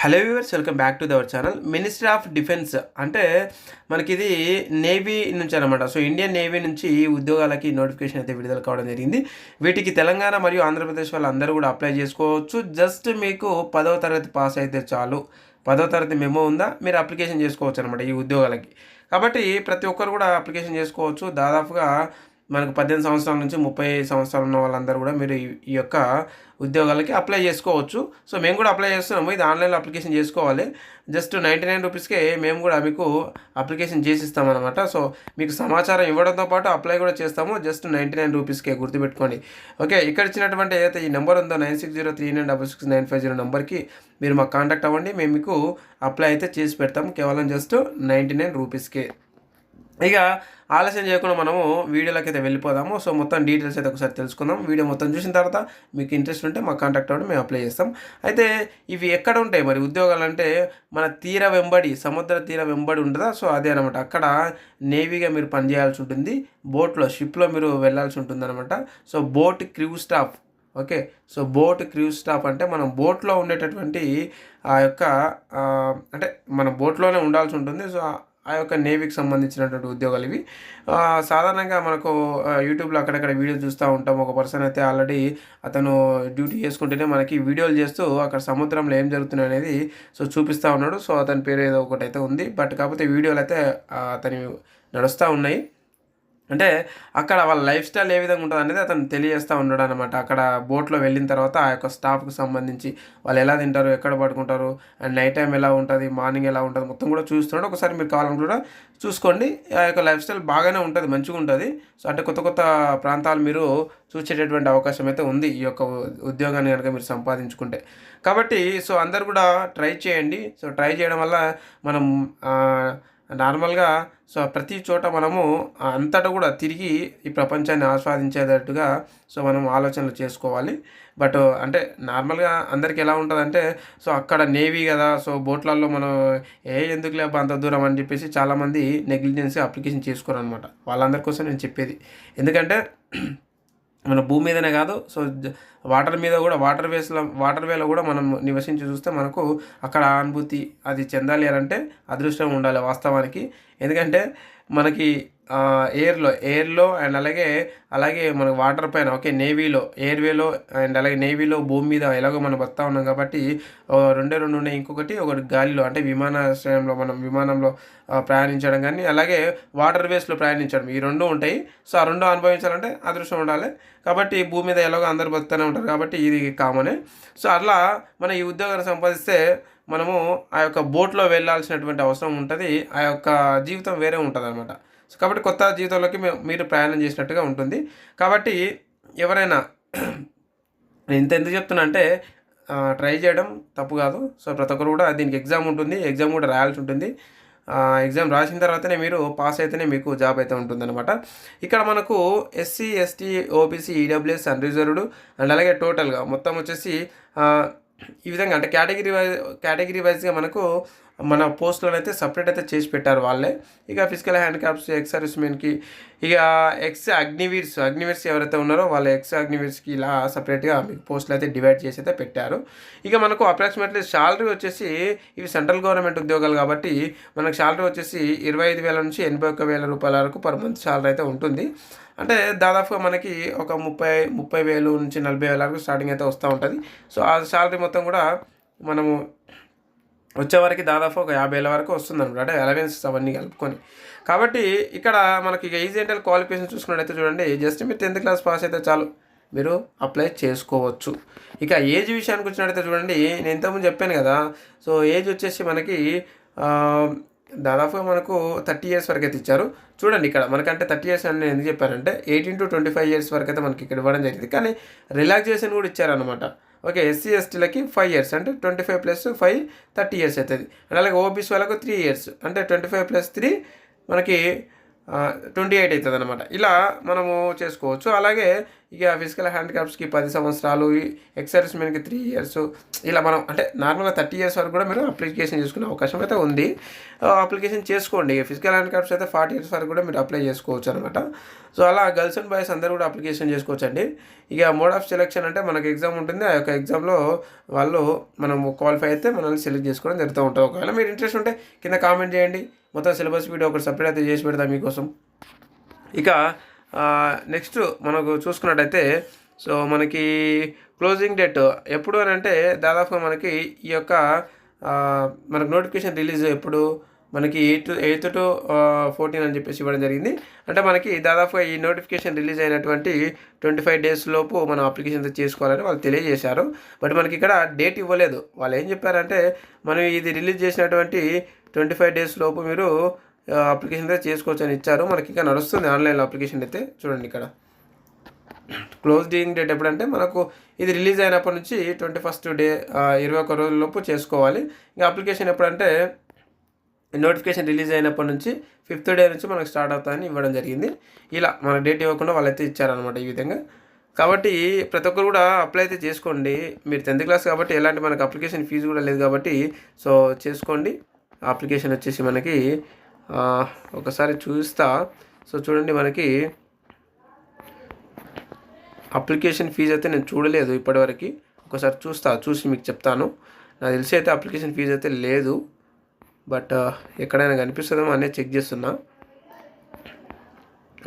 Hello viewers, welcome back to our channel. Ministry of defence అంటే మనకి ఇది navy నుంచి అనమాట. సో ఇండియన్ నేవీ నుంచి ఈ ఉద్యోగాలకి నోటిఫికేషన్ అయితే విడుదల కావడం జరిగింది. వీటికి తెలంగాణ మరియు ఆంధ్రప్రదేశ్ వాళ్ళందరూ కూడా అప్లై చేసుకోవచ్చు. జస్ట్ మీకు 10వ తరగతి పాస్ అయితే చాలు. 10వ తరగతి మెమో ఉందా, మీరు అప్లికేషన్ చేసుకోవచ్చు అనమాట ఈ ఉద్యోగాలకి. కాబట్టి ప్రతి ఒక్కరు కూడా అప్లికేషన్ చేసుకోవచ్చు. దాదాపుగా మనకు 18 సంవత్సరాల నుంచి 30 సంవత్సరాలు ఉన్న వాళ్ళందరూ కూడా మీరు ఈ యొక్క ఉద్యోగాలకి అప్లై చేసుకోవచ్చు. సో మేము కూడా అప్లై చేస్తున్నాము. ఇది ఆన్లైన్లో అప్లికేషన్ చేసుకోవాలి. జస్ట్ 99 రూపీస్కే మేము కూడా మీకు అప్లికేషన్ చేసి ఇస్తామన్నమాట. సో మీకు సమాచారం ఇవ్వడంతో పాటు అప్లై కూడా చేస్తాము. జస్ట్ 99 రూపీస్కే, గుర్తుపెట్టుకోండి. ఓకే, ఇక్కడ ఇచ్చినటువంటి ఏదైతే ఈ నెంబర్ ఉందో 9603966950 నెంబర్కి మీరు మాకు కాంటాక్ట్ అవ్వండి. మేము మీకు అప్లై అయితే చేసి పెడతాము కేవలం జస్ట్ 99 రూపీస్కే. ఇక ఆలస్యం చేయకుండా మనము వీడియోలోకి అయితే వెళ్ళిపోదాము. సో మొత్తం డీటెయిల్స్ అయితే ఒకసారి తెలుసుకుందాం. వీడియో మొత్తం చూసిన తర్వాత మీకు ఇంట్రెస్ట్ ఉంటే మాకు కాంటాక్ట్ అవ్వండి, మేము అప్లై చేస్తాం. అయితే ఇవి ఎక్కడ ఉంటాయి మరి ఉద్యోగాలు అంటే, మన తీర వెంబడి, సముద్ర తీర వెంబడి ఉంటుందా, సో అదే అనమాట. అక్కడ నేవీగా మీరు పనిచేయాల్సి ఉంటుంది. బోట్లో, షిప్లో మీరు వెళ్ళాల్సి ఉంటుంది అనమాట. So boat crew staff. Okay, so boat crew staff అంటే మనం బోట్లో ఉండేటటువంటి ఆ యొక్క అంటే మనం బోట్లోనే ఉండాల్సి ఉంటుంది. సో ఆ యొక్క నేవీకి సంబంధించినటువంటి ఉద్యోగాలు ఇవి. సాధారణంగా మనకు యూట్యూబ్లో అక్కడక్కడ వీడియో చూస్తూ ఉంటాం. ఒక పర్సన్ అయితే ఆల్రెడీ అతను డ్యూటీ చేసుకుంటేనే మనకి వీడియోలు చేస్తూ అక్కడ సముద్రంలో ఏం జరుగుతుంది అనేది సో చూపిస్తూ ఉన్నాడు. సో అతని పేరు ఏదో ఒకటి అయితే ఉంది, బట్ కాకపోతే వీడియోలు అయితే అతని నడుస్తూ ఉన్నాయి. అంటే అక్కడ వాళ్ళ లైఫ్ స్టైల్ ఏ విధంగా ఉంటుంది అనేది అతను తెలియజేస్తూ ఉన్నాడు అనమాట. అక్కడ బోట్లో వెళ్ళిన తర్వాత ఆ యొక్క స్టాఫ్కి సంబంధించి వాళ్ళు ఎలా తింటారు, ఎక్కడ పడుకుంటారు, అండ్ నైట్ టైం ఎలా ఉంటుంది, మార్నింగ్ ఎలా ఉంటుంది, మొత్తం కూడా చూస్తున్నాడు. ఒకసారి మీరు కావాలని కూడా చూసుకోండి. ఆ యొక్క లైఫ్ స్టైల్ బాగానే ఉంటుంది, మంచిగా ఉంటుంది. సో అంటే కొత్త కొత్త ప్రాంతాలు మీరు చూసేటటువంటి అవకాశం అయితే ఉంది ఈ యొక్క ఉద్యోగాన్ని కనుక మీరు సంపాదించుకుంటే. కాబట్టి సో అందరు కూడా ట్రై చేయండి. సో ట్రై చేయడం వల్ల మనం నార్మల్గా సో ప్రతి చోట మనము అంతటా కూడా తిరిగి ఈ ప్రపంచాన్ని ఆస్వాదించేటట్టుగా సో మనం ఆలోచనలు చేసుకోవాలి. బట్ అంటే నార్మల్గా అందరికీ ఎలా ఉంటుందంటే, సో అక్కడ నేవీ కదా, సో బోట్లలో మనం ఎందుకు లేబా అంత దూరం అని చెప్పేసి చాలామంది నెగ్లిజెన్సీ అప్లికేషన్ చేసుకోరు అనమాట. వాళ్ళందరి కోసం నేను చెప్పేది. ఎందుకంటే మన భూమి మీదనే కాదు, సో వాటర్ మీద కూడా, వాటర్ వేలో కూడా మనం నివసించి చూస్తే మనకు అక్కడ అనుభూతి అది చెందాలి అని అంటే అదృష్టం ఉండాలి వాస్తవానికి. ఎందుకంటే మనకి ఎయిర్లో అండ్ అలాగే మనకు వాటర్ పైన, ఓకే, నేవీలో, ఎయిర్వేలో అండ్ అలాగే నేవీలో, భూమి మీద ఎలాగో మనం బతా ఉన్నాం కాబట్టి రెండే రెండు ఉన్నాయి. ఒకటి గాలిలో అంటే విమానాశ్రయంలో మనం విమానంలో ప్రయాణించడం, కానీ అలాగే వాటర్ వేస్లో ప్రయాణించడం, ఈ రెండు ఉంటాయి. సో ఆ రెండు అనుభవించాలంటే అదృష్టం ఉండాలి. కాబట్టి భూమి మీద ఎలాగో అందరు బతుకుతూనే ఉంటారు కాబట్టి ఇది కామనే. సో అట్లా మనం ఈ ఉద్యోగాన్ని సంపాదిస్తే మనము ఆ యొక్క బోట్లో వెళ్ళాల్సినటువంటి అవసరం ఉంటుంది. ఆ యొక్క జీవితం వేరే ఉంటుంది అనమాట. సో కాబట్టి కొత్త జీవితంలోకి మీరు ప్రయాణం చేసినట్టుగా ఉంటుంది. కాబట్టి ఎవరైనా నేను ఎందుకు చెప్తున్నా అంటే, ట్రై చేయడం తప్పు కాదు. సో ప్రతి ఒక్కరు కూడా దీనికి ఎగ్జామ్ ఉంటుంది, ఎగ్జామ్ కూడా రాయాల్సి ఉంటుంది. ఎగ్జామ్ రాసిన తర్వాతనే మీరు పాస్ అయితేనే మీకు జాబ్ అయితే ఉంటుందన్నమాట. ఇక్కడ మనకు SC, ST, OBC, EWS, unreserved and అలాగే టోటల్గా మొత్తం వచ్చేసి ఈ విధంగా అంటే కేటగిరీ వైజ్గా మనకు మన పోస్టులను అయితే సపరేట్ అయితే చేసి పెట్టారు వాళ్ళే. ఇక ఫిజికల్ హ్యాండిక్యాప్స్, ఎక్స్ సర్వీస్మెన్కి, ఇక ఎక్స్ అగ్నివీర్స్ ఎవరైతే ఉన్నారో వాళ్ళ ఎక్స్ అగ్నివీర్స్కి ఇలా సపరేట్గా మీకు పోస్టులు అయితే డివైడ్ చేసి అయితే పెట్టారు. ఇక మనకు అప్రాక్సిమేట్లీ శాలరీ వచ్చేసి, ఇవి సెంట్రల్ గవర్నమెంట్ ఉద్యోగాలు కాబట్టి మనకు శాలరీ వచ్చేసి 25,000 నుంచి 81,000 రూపాయల వరకు పర్ మంత్ శాలరీ అయితే ఉంటుంది. అంటే దాదాపుగా మనకి ఒక 30,000 నుంచి 40,000 వరకు స్టార్టింగ్ అయితే వస్తూ ఉంటుంది. సో ఆ శాలరీ మొత్తం కూడా మనము వచ్చేవరకు దాదాపు ఒక 50,000 వరకు వస్తుంది అనమాట, అంటే అలవెన్సెస్ అవన్నీ కలుపుకొని. కాబట్టి ఇక్కడ మనకి ఇక ఈజీ ఎంటల్ క్వాలిఫికేషన్ చూసుకున్నట్టయితే చూడండి, జస్ట్ మీరు 10th క్లాస్ పాస్ అయితే చాలు, మీరు అప్లై చేసుకోవచ్చు. ఇక ఏజ్ విషయానికి వచ్చినట్టయితే చూడండి, నేను ఇంతకుముందు చెప్పాను కదా, సో ఏజ్ వచ్చేసి మనకి దాదాపుగా మనకు 30 ఇయర్స్ వరకు అయితే ఇచ్చారు. చూడండి ఇక్కడ మనకంటే 30 ఇయర్స్ అని నేను ఎందుకు చెప్పానంటే, 18 to 25 ఇయర్స్ వరకు అయితే మనకి ఇక్కడ ఇవ్వడం జరిగింది. కానీ రిలాక్సేషన్ కూడా ఇచ్చారనమాట. ఓకే, ఎస్సీ ఎస్టీలకి 5 ఇయర్స్ అంటే 25 + 5 30 ఇయర్స్ అవుతుంది. అండ్ అలాగే ఓబీసీ వాళ్ళకు 3 ఇయర్స్ అంటే 25 + 3 మనకి 28 అవుతుంది అనమాట. ఇలా మనము చేసుకోవచ్చు. అలాగే ఇక ఫిజికల్ హ్యాండిక్యాప్స్కి 10 సంవత్సరాలు, ఎక్స్ సర్వీస్ మెన్కి 3 ఇయర్స్, ఇలా మనం అంటే నార్మల్గా 30 ఇయర్స్ వరకు కూడా మీరు అప్లికేషన్ చేసుకునే అవకాశం అయితే ఉంది. అప్లికేషన్ చేసుకోండి. ఫిజికల్ హ్యాండిక్యాప్స్ అయితే 40 ఇయర్స్ వరకు కూడా మీరు అప్లై చేసుకోవచ్చు అనమాట. సో అలా గర్ల్స్ అండ్ బాయ్స్ అందరూ కూడా అప్లికేషన్ చేసుకోవచ్చండి. ఇక మోడ్ ఆఫ్ సెలెక్షన్ అంటే మనకు ఎగ్జామ్ ఉంటుంది. ఆ యొక్క ఎగ్జామ్లో వాళ్ళు మనము క్వాలిఫై అయితే మనల్ని సెలెక్ట్ చేసుకోవడం జరుగుతూ ఉంటుంది. ఒకవేళ మీరు ఇంట్రెస్ట్ ఉంటే కింద కామెంట్ చేయండి. మొత్తం సిలబస్ వీడియో ఒకటి సపరేట్ అయితే చేసి పెడతాం మీకోసం. ఇక నెక్స్ట్ మనకు చూసుకున్నట్టయితే సో మనకి క్లోజింగ్ డేట్ ఎప్పుడు అని అంటే దాదాపుగా మనకి ఈ యొక్క మనకు నోటిఫికేషన్ రిలీజ్ ఎప్పుడు మనకి 8 to 14 అని చెప్పేసి ఇవ్వడం జరిగింది. అంటే మనకి దాదాపుగా ఈ నోటిఫికేషన్ రిలీజ్ అయినటువంటి 25 days లోపు మనం అప్లికేషన్ చేసుకోవాలని వాళ్ళు తెలియజేశారు. బట్ మనకి ఇక్కడ డేట్ ఇవ్వలేదు. వాళ్ళు ఏం చెప్పారంటే మనం ఇది రిలీజ్ చేసినటువంటి 25 days లోపు మీరు అప్లికేషన్ అయితే చేసుకోవచ్చు అని ఇచ్చారు. మనకి ఇంకా నడుస్తుంది ఆన్లైన్లో అప్లికేషన్ అయితే. చూడండి ఇక్కడ క్లోజింగ్ డేట్ ఎప్పుడంటే మనకు ఇది రిలీజ్ అయినప్పటి నుంచి 21st day 21 రోజులలోపు చేసుకోవాలి. ఇంకా అప్లికేషన్ ఎప్పుడంటే నోటిఫికేషన్ రిలీజ్ అయినప్పటి నుంచి 5th day నుంచి మనకు స్టార్ట్ అవుతాయని ఇవ్వడం జరిగింది. ఇలా మన డేట్ ఇవ్వకుండా వాళ్ళైతే ఇచ్చారనమాట ఈ విధంగా. కాబట్టి ప్రతి ఒక్కరు కూడా అప్లై అయితే చేసుకోండి. మీరు 10th class కాబట్టి ఎలాంటి మనకు అప్లికేషన్ ఫీజు కూడా లేదు కాబట్టి సో చేసుకోండి. అప్లికేషన్ వచ్చేసి మనకి ఒకసారి చూస్తా. సో చూడండి మనకి అప్లికేషన్ ఫీజు అయితే నేను చూడలేదు ఇప్పటివరకు. ఒకసారి చూసి మీకు చెప్తాను. నాకు తెలిసి అయితే అప్లికేషన్ ఫీజు అయితే లేదు. బట్ ఎక్కడైనా కనిపిస్తుందేమో అనేది చెక్ చేస్తున్నా.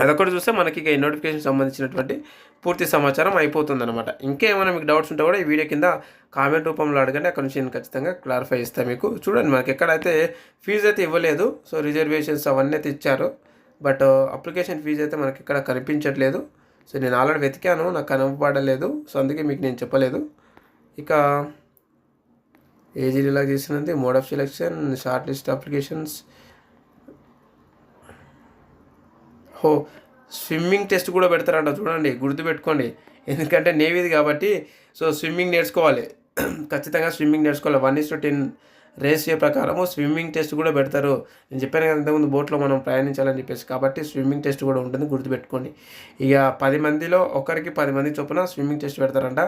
అదొకటి చూస్తే మనకి ఇక ఈ నోటిఫికేషన్ సంబంధించినటువంటి పూర్తి సమాచారం అయిపోతుంది అనమాట. ఇంకేమైనా మీకు డౌట్స్ ఉంటే కూడా ఈ వీడియో కింద కామెంట్ రూపంలో అడగండి. అక్కడ నుంచి నేను ఖచ్చితంగా క్లారిఫై ఇస్తాను మీకు. చూడండి మనకి ఎక్కడైతే ఫీజు అయితే ఇవ్వలేదు. సో రిజర్వేషన్స్ అవన్నీ అయితే ఇచ్చారు. బట్ అప్లికేషన్ ఫీజు అయితే మనకి ఇక్కడ కనిపించట్లేదు. సో నేను ఆల్రెడీ వెతికాను, నాకు కనపడలేదు. సో అందుకే మీకు నేను చెప్పలేదు. ఇక ఏజీ రిలాక్సేషన్ ఉంది, mode of selection, short list applications. Swimming test కూడా పెడతారంట. చూడండి, గుర్తుపెట్టుకోండి. ఎందుకంటే నేవీది కాబట్టి సో స్విమ్మింగ్ నేర్చుకోవాలి. ఖచ్చితంగా స్విమ్మింగ్ నేర్చుకోవాలి. 1:10 రేషియో ప్రకారము స్విమ్మింగ్ టెస్ట్ కూడా పెడతారు. నేను చెప్పాను కదా ఇంతకుముందు బోట్లో మనం ప్రయాణించాలని చెప్పేసి. కాబట్టి స్విమ్మింగ్ టెస్ట్ కూడా ఉంటుంది, గుర్తుపెట్టుకోండి. ఇక 10 మందిలో ఒకరికి 10 మంది చొప్పున స్విమ్మింగ్ టెస్ట్ పెడతారంట.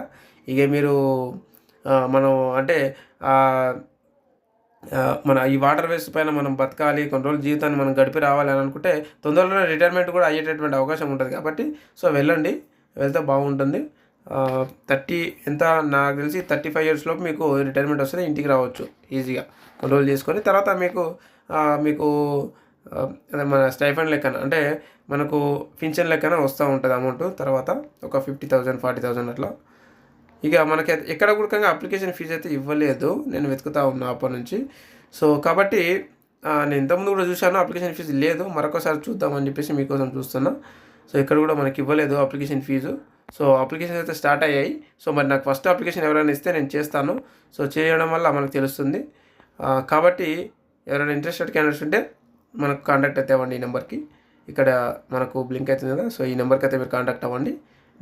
ఇక మీరు మనం అంటే మన ఈ వాటర్ వేస్ట్ పైన మనం బతకాలి, కొన్ని రోజులు జీవితాన్ని మనం గడిపి రావాలి అని అనుకుంటే తొందరలోనే రిటైర్మెంట్ కూడా అయ్యేటటువంటి అవకాశం ఉంటుంది. కాబట్టి సో వెళ్ళండి, వెళ్తే బాగుంటుంది. 30 ఎంత నాకు తెలిసి 35 years లోపు మీకు రిటైర్మెంట్ వస్తుంది. ఇంటికి రావచ్చు ఈజీగా కొన్ని రోజులు చేసుకొని. తర్వాత మీకు మన స్టైఫండ్ లెక్కన అంటే మనకు పింఛన్ లెక్కన వస్తూ ఉంటుంది అమౌంట్. తర్వాత ఒక 50,000 40,000 అట్లా. ఇక మనకి ఎక్కడ కూడా అప్లికేషన్ ఫీజు అయితే ఇవ్వలేదు. నేను వెతుకుతా ఉన్నా అప్పటి నుంచి. సో కాబట్టి నేను ఇంతకుముందు కూడా చూశాను, అప్లికేషన్ ఫీజు లేదు. మరొకసారి చూద్దామని చెప్పేసి మీకోసం చూస్తున్నా. సో ఇక్కడ కూడా మనకి ఇవ్వలేదు అప్లికేషన్ ఫీజు. సో అప్లికేషన్ అయితే స్టార్ట్ అయ్యాయి. సో మరి నాకు ఫస్ట్ అప్లికేషన్ ఎవరైనా ఇస్తే నేను చేస్తాను. సో చేయడం వల్ల మనకు తెలుస్తుంది. కాబట్టి ఎవరైనా ఇంట్రెస్టెడ్ క్యాండిడేట్స్ ఉంటే మనకు కాంటాక్ట్ అయితే అవ్వండి ఈ నెంబర్కి. ఇక్కడ మనకు బ్లింక్ అవుతుంది కదా, సో ఈ నెంబర్కి అయితే మీరు కాంటాక్ట్ అవ్వండి.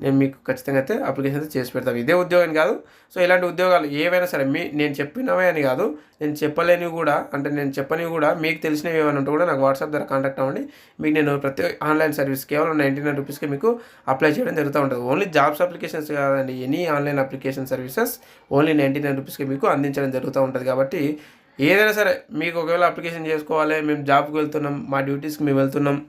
నేను మీకు ఖచ్చితంగా అయితే అప్లికేషన్ అయితే చేసి పెడతాను. ఇదే ఉద్యోగం కాదు, సో ఇలాంటి ఉద్యోగాలు ఏవైనా సరే నేను చెప్పినవే అని కాదు, నేను చెప్పలేనివి కూడా, అంటే నేను చెప్పనివి కూడా మీకు తెలిసినవి ఏమైనా ఉంటే కూడా నాకు వాట్సాప్ ద్వారా కాంటాక్ట్ అవ్వండి. మీకు నేను ప్రతి ఆన్లైన్ సర్వీస్ కేవలం 99 రూపీస్కి మీకు అప్లై చేయడం జరుగుతూ ఉంటుంది. ఓన్లీ జాబ్స్ అప్లికేషన్స్ కాదండి, any online application services only 99 రూపీస్కి మీకు అందించడం జరుగుతూ ఉంటుంది. కాబట్టి ఏదైనా సరే మీకు ఒకవేళ అప్లికేషన్ చేసుకోవాలి, మేము జాబ్కి వెళ్తున్నాం, మా డ్యూటీస్కి మేము వెళ్తున్నాం,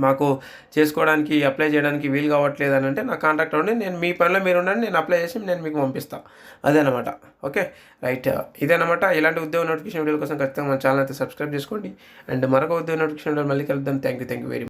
మాకు చేసుకోవడానికి అప్లై చేయడానికి వీలు కావట్లేదు అని అంటే నా కాంటాక్ట్ అవ్వండి. నేను మీ పనిలో మీరు ఉండండి, నేను అప్లై చేసి నేను మీకు పంపిస్తాను. అదేనమాట. ఓకే రైట్, ఇదేనమాట. ఇలాంటి ఉద్యోగ నోటిఫికేషన్ వీడియోల కోసం ఖచ్చితంగా మన ఛానల్ అయితే సబ్స్క్రైబ్ చేసుకోండి. అండ్ మరొక ఉద్యోగ నోటిఫికేషన్ మళ్ళీ కలుద్దాం. Thank you very much.